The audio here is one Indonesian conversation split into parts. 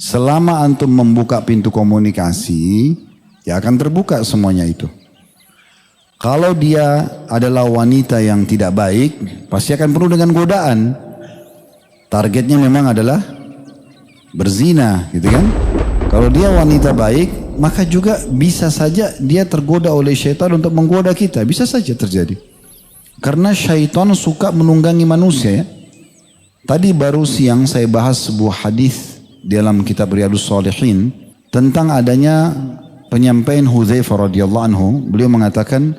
Selama antum membuka pintu komunikasi, ya akan terbuka semuanya itu. Kalau dia adalah wanita yang tidak baik, pasti akan penuh dengan godaan. Targetnya memang adalah berzina, gitu kan? Kalau dia wanita baik, maka juga bisa saja dia tergoda oleh syaitan untuk menggoda kita. Bisa saja terjadi. Karena syaitan suka menunggangi manusia ya. Tadi baru siang saya bahas sebuah hadis dalam kitab Riyadhus Shalihin tentang adanya penyampaian Hudzaifah radhiyallahu anhu. Beliau mengatakan,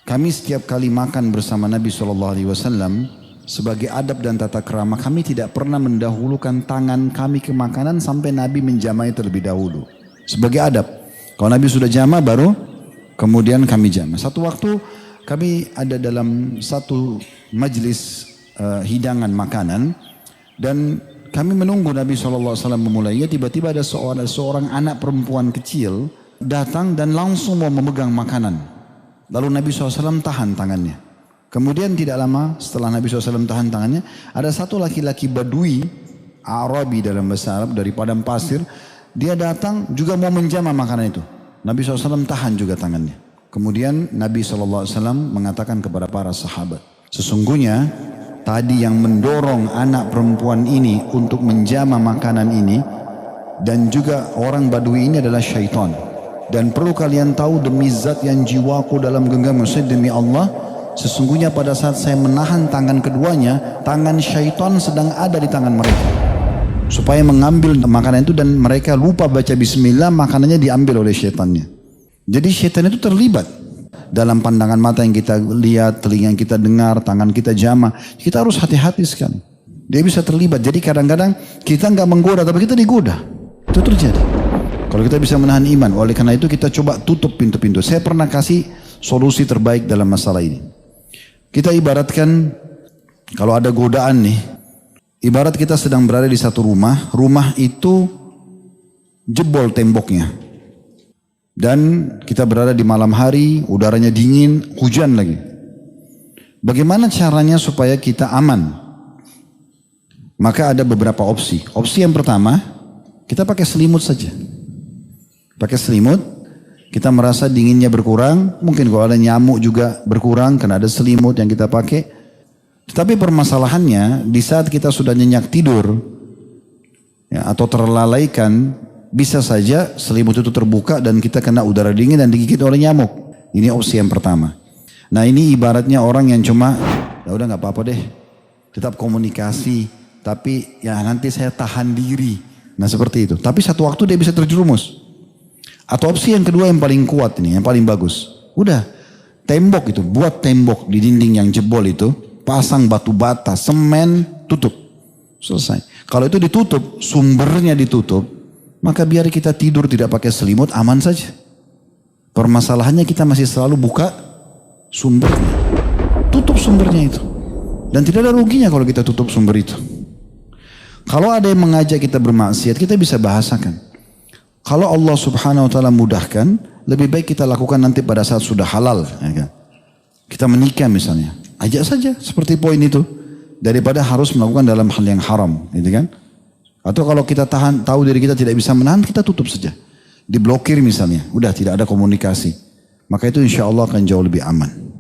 kami setiap kali makan bersama Nabi SAW sebagai adab dan tata krama, kami tidak pernah mendahulukan tangan kami ke makanan sampai Nabi menjamai terlebih dahulu. Sebagai adab. Kalau Nabi sudah jama baru kemudian kami jama. Satu waktu kami ada dalam satu majlis hidangan makanan dan kami menunggu Nabi SAW memulainya. Tiba-tiba ada seorang anak perempuan kecil datang dan langsung mau memegang makanan. Lalu Nabi SAW tahan tangannya. Kemudian tidak lama setelah Nabi SAW tahan tangannya, ada satu laki-laki Badui, Arabi dalam bahasa Arab, dari padang pasir. Dia datang juga mau menjamah makanan itu. Nabi SAW tahan juga tangannya. Kemudian Nabi SAW mengatakan kepada para sahabat, sesungguhnya tadi yang mendorong anak perempuan ini untuk menjamah makanan ini dan juga orang Badui ini adalah syaitan. Dan perlu kalian tahu, demi zat yang jiwaku dalam genggaman, demi Allah, sesungguhnya pada saat saya menahan tangan keduanya, tangan syaitan sedang ada di tangan mereka. Supaya mengambil makanan itu dan mereka lupa baca bismillah, makanannya diambil oleh syaitannya. Jadi syaitan itu terlibat dalam pandangan mata yang kita lihat, telinga yang kita dengar, tangan kita jamah. Kita harus hati-hati sekali. Dia bisa terlibat. Jadi kadang-kadang kita nggak menggoda, tapi kita digoda. Itu terjadi. Kalau kita bisa menahan iman, oleh karena itu kita coba tutup pintu-pintu. Saya pernah kasih solusi terbaik dalam masalah ini. Kita ibaratkan, kalau ada godaan nih, ibarat kita sedang berada di satu rumah, rumah itu jebol temboknya. Dan kita berada di malam hari, udaranya dingin, hujan lagi. Bagaimana caranya supaya kita aman? Maka ada beberapa opsi. Opsi yang pertama, kita pakai selimut saja. Pakai selimut, kita merasa dinginnya berkurang. Mungkin kalau ada nyamuk juga berkurang karena ada selimut yang kita pakai. Tetapi permasalahannya di saat kita sudah nyenyak tidur ya, atau terlalaikan, bisa saja selimut itu terbuka dan kita kena udara dingin dan digigit oleh nyamuk. Ini opsi yang pertama. Nah ini ibaratnya orang yang cuma, ya udah nggak apa-apa deh, tetap komunikasi, tapi ya nanti saya tahan diri. Nah seperti itu. Tapi satu waktu dia bisa terjerumus. Atau opsi yang kedua yang paling kuat ini, yang paling bagus. Udah, tembok itu, buat tembok di dinding yang jebol itu, pasang batu bata, semen, tutup. Selesai. Kalau itu ditutup, sumbernya ditutup, maka biar kita tidur tidak pakai selimut, aman saja. Permasalahannya kita masih selalu buka sumbernya. Tutup sumbernya itu. Dan tidak ada ruginya kalau kita tutup sumber itu. Kalau ada yang mengajak kita bermaksiat, kita bisa bahasakan. Kalau Allah subhanahu wa ta'ala mudahkan, lebih baik kita lakukan nanti pada saat sudah halal. Ya kan? Kita menikah misalnya, ajak saja seperti poin itu. Daripada harus melakukan dalam hal yang haram. Gitu kan? Atau kalau kita tahu diri kita tidak bisa menahan, kita tutup saja. Diblokir misalnya, udah tidak ada komunikasi. Maka itu insya Allah akan jauh lebih aman.